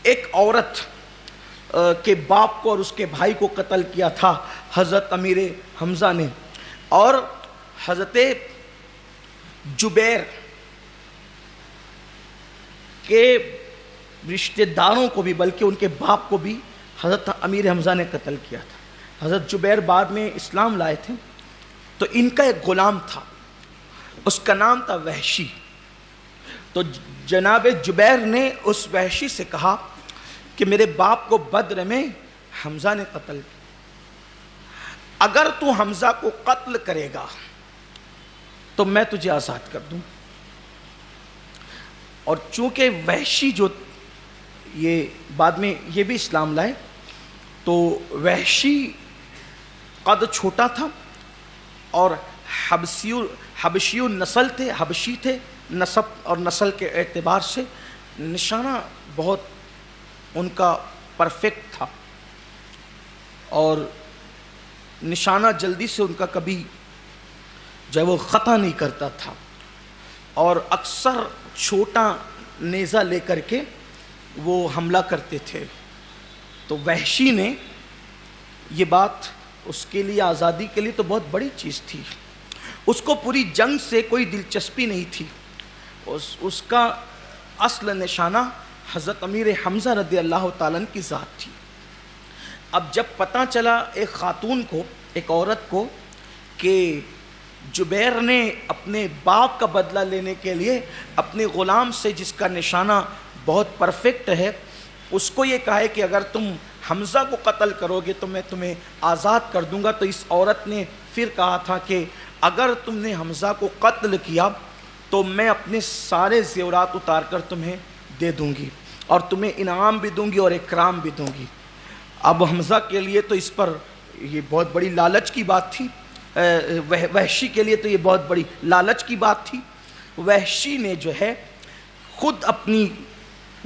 ایک عورت کے باپ کو اور اس کے بھائی کو قتل کیا تھا حضرت امیر حمزہ نے، اور حضرت جبیر کے رشتہ داروں کو بھی، بلکہ ان کے باپ کو بھی حضرت امیر حمزہ نے قتل کیا تھا۔ حضرت جبیر بعد میں اسلام لائے تھے، تو ان کا ایک غلام تھا، اس کا نام تھا وحشی۔ تو جناب جبیر نے اس وحشی سے کہا کہ میرے باپ کو بدر میں حمزہ نے قتل کیا، اگر تو حمزہ کو قتل کرے گا تو میں تجھے آزاد کر دوں۔ اور چونکہ وحشی جو یہ بعد میں یہ بھی اسلام لائے، تو وحشی قد چھوٹا تھا اور حبشی نسل تھے، حبشی تھے نسب اور نسل کے اعتبار سے، نشانہ بہت ان کا پرفیکٹ تھا، اور نشانہ جلدی سے ان کا کبھی جو ہے وہ خطا نہیں کرتا تھا، اور اکثر چھوٹا نیزہ لے کر کے وہ حملہ کرتے تھے۔ تو وحشی نے یہ بات اس کے لیے، آزادی کے لیے تو بہت بڑی چیز تھی، اس کو پوری جنگ سے کوئی دلچسپی نہیں تھی، اس کا اصل نشانہ حضرت امیر حمزہ رضی اللہ تعالیٰ عنہ کی ذات تھی۔ اب جب پتہ چلا ایک خاتون کو، ایک عورت کو، کہ جبیر نے اپنے باپ کا بدلہ لینے کے لیے اپنے غلام سے، جس کا نشانہ بہت پرفیکٹ ہے، اس کو یہ کہا ہے کہ اگر تم حمزہ کو قتل کرو گے تو میں تمہیں آزاد کر دوں گا، تو اس عورت نے پھر کہا تھا کہ اگر تم نے حمزہ کو قتل کیا تو میں اپنے سارے زیورات اتار کر تمہیں دے دوں گی، اور تمہیں انعام بھی دوں گی اور اکرام بھی دوں گی۔ اب حمزہ کے لیے تو اس پر یہ بہت بڑی لالچ کی بات تھی، وحشی کے لیے تو یہ بہت بڑی لالچ کی بات تھی۔ وحشی نے جو ہے خود اپنی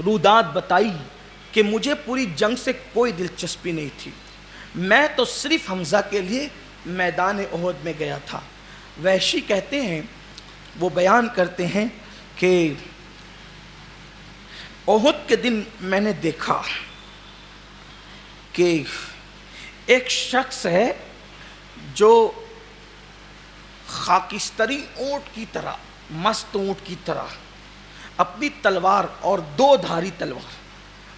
رودات بتائی کہ مجھے پوری جنگ سے کوئی دلچسپی نہیں تھی، میں تو صرف حمزہ کے لیے میدان احد میں گیا تھا۔ وحشی کہتے ہیں، وہ بیان کرتے ہیں کہ احد کے دن میں نے دیکھا کہ ایک شخص ہے جو خاکستری اونٹ کی طرح، مست اونٹ کی طرح اپنی تلوار اور دو دھاری تلوار،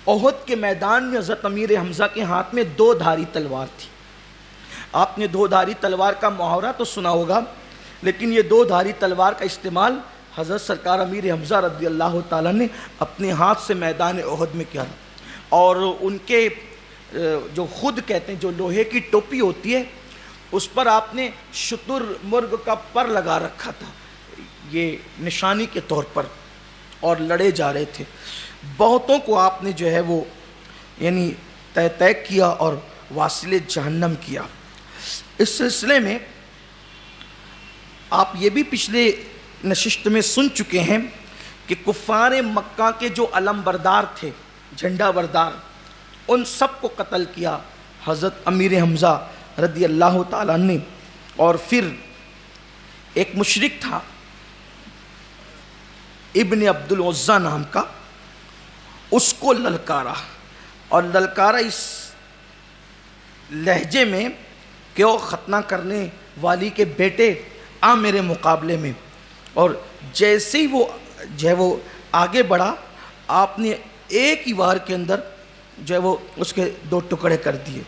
احد کے میدان میں حضرت امیر حمزہ کے ہاتھ میں دو دھاری تلوار تھی۔ آپ نے دو دھاری تلوار کا محاورہ تو سنا ہوگا، لیکن یہ دو دھاری تلوار کا استعمال حضرت سرکار امیر حمزہ رضی اللہ تعالیٰ نے اپنے ہاتھ سے میدان احد میں کیا، اور ان کے جو خود کہتے ہیں جو لوہے کی ٹوپی ہوتی ہے، اس پر آپ نے شتر مرغ کا پر لگا رکھا تھا، یہ نشانی کے طور پر، اور لڑے جا رہے تھے۔ بہتوں کو آپ نے جو ہے وہ یعنی طے کیا اور واصل جہنم کیا۔ اس سلسلے میں آپ یہ بھی پچھلے نشست میں سن چکے ہیں کہ کفار مکہ کے جو علم بردار تھے، جھنڈا بردار، ان سب کو قتل کیا حضرت امیر حمزہ رضی اللہ تعالیٰ نے۔ اور پھر ایک مشرک تھا ابن عبد العزیٰ نام کا، اس کو للکارا، اور للکارا اس لہجے میں کہ وہ ختنہ کرنے والی کے بیٹے آ میرے مقابلے میں، اور جیسے ہی وہ جو ہے وہ آگے بڑھا، آپ نے ایک ہی وار کے اندر جو ہے وہ اس کے دو ٹکڑے کر دیے۔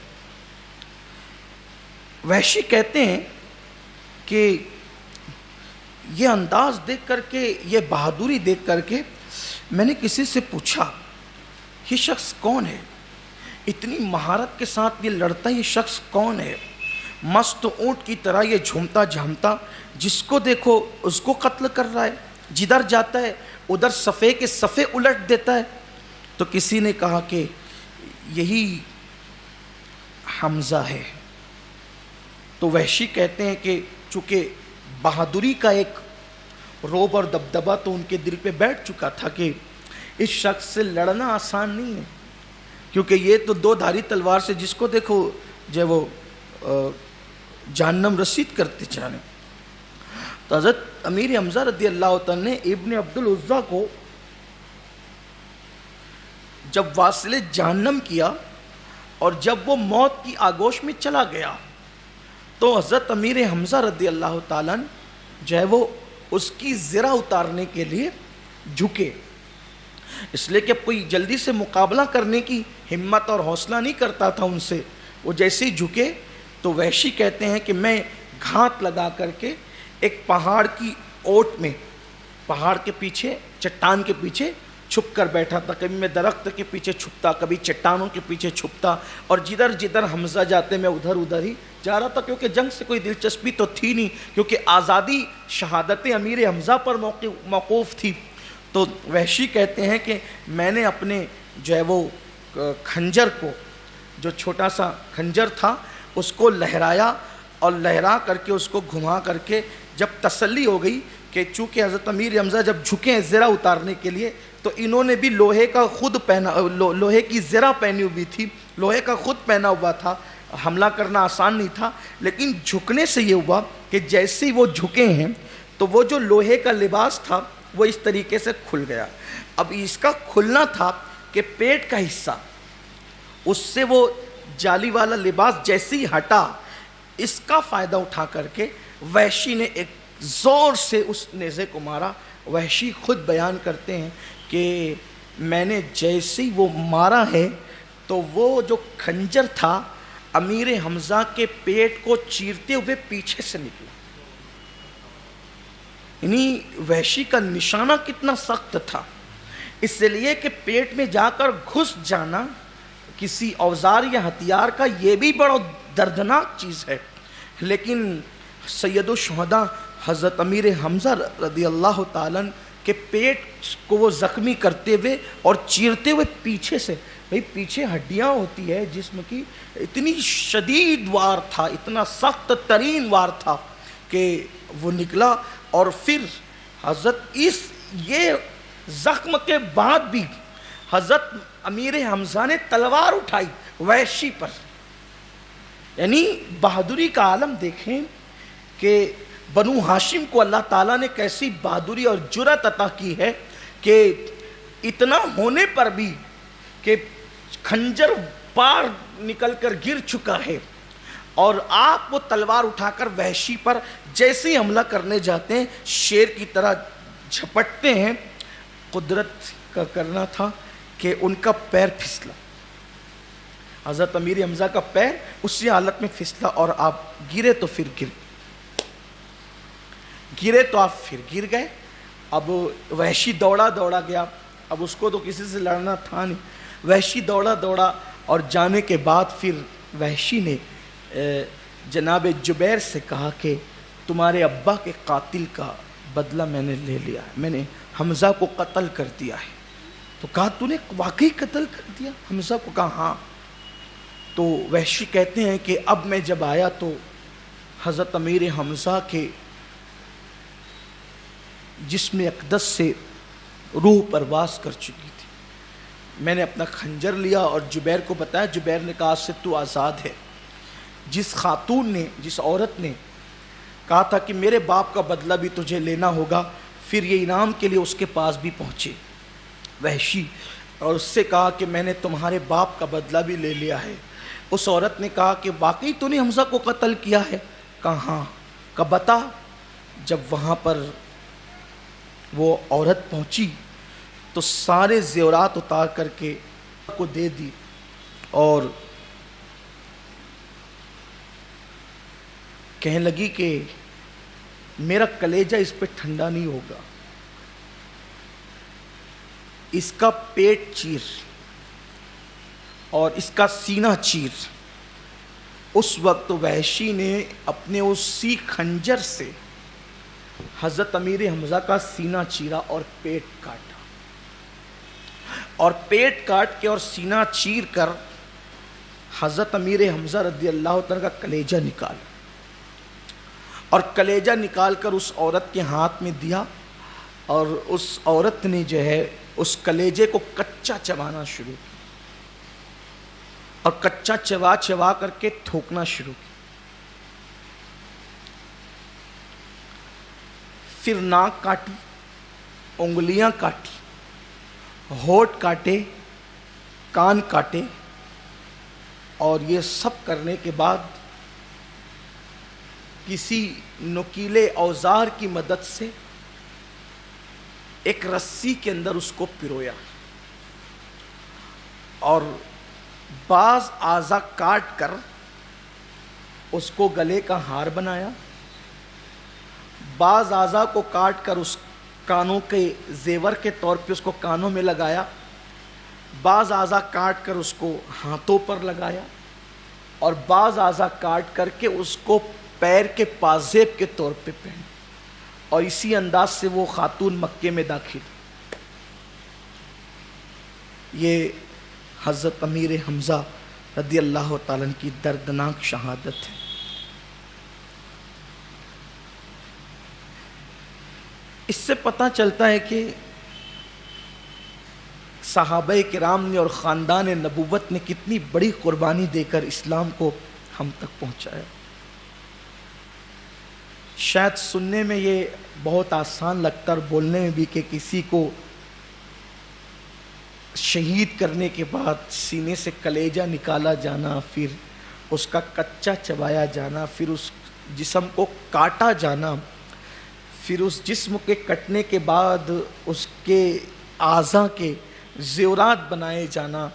وحشی کہتے ہیں کہ یہ انداز دیکھ کر کے، یہ بہادری دیکھ کر کے میں نے کسی سے پوچھا یہ شخص کون ہے، اتنی مہارت کے ساتھ یہ لڑتا، یہ شخص کون ہے، مست اونٹ کی طرح یہ جھومتا جھامتا، جس کو دیکھو اس کو قتل کر رہا ہے، جدھر جاتا ہے ادھر صفے کے صفے الٹ دیتا ہے۔ تو کسی نے کہا کہ یہی حمزہ ہے۔ تو وحشی کہتے ہیں کہ چونکہ بہادری کا ایک روب اور دبدبہ تو ان کے دل پہ بیٹھ چکا تھا کہ اس شخص سے لڑنا آسان نہیں ہے، کیونکہ یہ تو دو دھاری تلوار سے جس کو دیکھو جو وہ جہنم رسید کرتے چاہے۔ تو حضرت امیر حمزہ رضی اللہ تعالیٰ نے ابن عبد العزیٰ کو جب واصل جہنم کیا اور جب وہ موت کی آگوش میں چلا گیا تو حضرت امیر حمزہ رضی اللہ تعالیٰ جو ہے وہ اس کی زرہ اتارنے کے لیے جھکے، اس لیے کہ کوئی جلدی سے مقابلہ کرنے کی ہمت اور حوصلہ نہیں کرتا تھا ان سے. وہ جیسے ہی جھکے تو وحشی کہتے ہیں کہ میں گھات لگا کر کے ایک پہاڑ کی اوٹ میں، پہاڑ کے پیچھے، چٹان کے پیچھے چھپ کر بیٹھا تھا. کبھی میں درخت کے پیچھے چھپتا، کبھی چٹانوں کے پیچھے چھپتا، اور جدھر جدھر حمزہ جاتے میں ادھر ادھر ہی جا رہا تھا، کیونکہ جنگ سے کوئی دلچسپی تو تھی نہیں، کیونکہ آزادی شہادت امیر حمزہ پر موقوف تھی. تو وحشی کہتے ہیں کہ میں نے اپنے جو ہے وہ خنجر کو، جو چھوٹا سا خنجر تھا، اس کو لہرایا، اور لہرا کر کے اس کو گھما کر کے جب تسلی ہو گئی کہ چونکہ حضرت امیر حمزہ جب جھکے ہیں زرہ اتارنے کے لیے، تو انہوں نے بھی لوہے کا خود پہنا، لوہے کی زرہ پہنی ہوئی تھی، لوہے کا خود پہنا ہوا تھا، حملہ کرنا آسان نہیں تھا. لیکن جھکنے سے یہ ہوا کہ جیسے ہی وہ جھکے ہیں تو وہ جو لوہے کا لباس تھا وہ اس طریقے سے کھل گیا. اب اس کا کھلنا تھا کہ پیٹ کا حصہ، اس سے وہ جالی والا لباس جیسے ہی ہٹا، اس کا فائدہ اٹھا کر کے وحشی نے ایک زور سے اس نیزے کو مارا. وحشی خود بیان کرتے ہیں کہ میں نے جیسے ہی وہ مارا ہے تو وہ جو خنجر تھا امیر حمزہ کے پیٹ کو چیرتے ہوئے پیچھے سے نکلا. یعنی وحشی کا نشانہ کتنا سخت تھا، اس لیے کہ پیٹ میں جا کر گھس جانا کسی اوزار یا ہتھیار کا یہ بھی بڑا دردناک چیز ہے. لیکن سید الشہداء حضرت امیر حمزہ رضی اللہ تعالیٰ کے پیٹ کو وہ زخمی کرتے ہوئے اور چیرتے ہوئے پیچھے سے، بھئی پیچھے ہڈیاں ہوتی ہے جسم کی، اتنی شدید وار تھا، اتنا سخت ترین وار تھا کہ وہ نکلا. اور پھر حضرت یہ زخم کے بعد بھی حضرت امیر حمزہ نے تلوار اٹھائی وحشی پر. یعنی بہادری کا عالم دیکھیں کہ بنو ہاشم کو اللہ تعالیٰ نے کیسی بہادری اور جرأت عطا کی ہے کہ اتنا ہونے پر بھی کہ خنجر پار نکل کر گر چکا ہے اور آپ وہ تلوار اٹھا کر وحشی پر جیسے ہی حملہ کرنے جاتے ہیں شیر کی طرح جھپٹتے ہیں. قدرت کا کرنا تھا کہ ان کا پیر پھسلا، حضرت امیر حمزہ کا پیر اسی حالت میں پھسلا اور آپ گرے تو پھر آپ پھر گر گئے. اب وحشی دوڑا گیا، اب اس کو تو کسی سے لڑنا تھا نہیں. وحشی دوڑا اور جانے کے بعد پھر وحشی نے جناب جبیر سے کہا کہ تمہارے ابا کے قاتل کا بدلہ میں نے لے لیا ہے، میں نے حمزہ کو قتل کر دیا ہے. تو کہا تو نے واقعی قتل کر دیا حمزہ کو؟ کہا ہاں. تو وحشی کہتے ہیں کہ اب میں جب آیا تو حضرت امیر حمزہ کے جسم اقدس سے روح پرواز کر چکی تھی. میں نے اپنا خنجر لیا اور جبیر کو بتایا. جبیر نے کہا سے تو آزاد ہے. جس خاتون نے، جس عورت نے کہا تھا کہ میرے باپ کا بدلہ بھی تجھے لینا ہوگا، پھر یہ انعام کے لیے اس کے پاس بھی پہنچے وحشی اور اس سے کہا کہ میں نے تمہارے باپ کا بدلہ بھی لے لیا ہے. اس عورت نے کہا کہ واقعی تو نے حمزہ کو قتل کیا ہے؟ کہا ہاں. کہا بتا. جب وہاں پر وہ عورت پہنچی تو سارے زیورات اتار کر کے کو دے دی اور کہنے لگی کہ میرا کلیجہ اس پہ ٹھنڈا نہیں ہوگا، اس کا پیٹ چیر اور اس کا سینہ چیر. اس وقت وحشی نے اپنے اسی خنجر سے حضرت امیر حمزہ کا سینہ چیرا اور پیٹ کاٹا، اور پیٹ کاٹ کے اور سینہ چیر کر حضرت امیر حمزہ رضی اللہ تعالیٰ کا کلیجہ نکالا اور کلیجہ نکال کر اس عورت کے ہاتھ میں دیا. اور اس عورت نے جو ہے اس کلیجے کو کچا چبانا شروع کیا اور کچا چبا کر کے تھوکنا شروع کیا. پھر ناک کاٹی، انگلیاں کاٹی، ہونٹ کاٹے، کان کاٹے، اور یہ سب کرنے کے بعد کسی نکیلے اوزار کی مدد سے ایک رسی کے اندر اس کو پرویا، اور بعض اعضا کاٹ کر اس کو گلے کا ہار بنایا، بعض اعضا کو کاٹ کر اس کانوں کے زیور کے طور پہ اس کو کانوں میں لگایا، بعض اعضا کاٹ کر اس کو ہاتھوں پر لگایا، اور بعض اعضا کاٹ کر کے اس کو پیر کے پازیب کے طور پہ پہنے، اور اسی انداز سے وہ خاتون مکے میں داخل۔ یہ حضرت امیر حمزہ رضی اللہ تعالیٰ عنہ کی دردناک شہادت ہے۔ اس سے پتہ چلتا ہے کہ صحابہ کرام نے اور خاندان نبوت نے کتنی بڑی قربانی دے کر اسلام کو ہم تک پہنچایا۔ شاید سننے میں یہ بہت آسان لگتا اور بولنے میں بھی کہ کسی کو شہید کرنے کے بعد سینے سے کلیجہ نکالا جانا، پھر اس کا کچا چبایا جانا، پھر اس جسم کو کاٹا جانا، پھر اس جسم کے کٹنے کے بعد اس کے اعضاء کے زیورات بنائے جانا،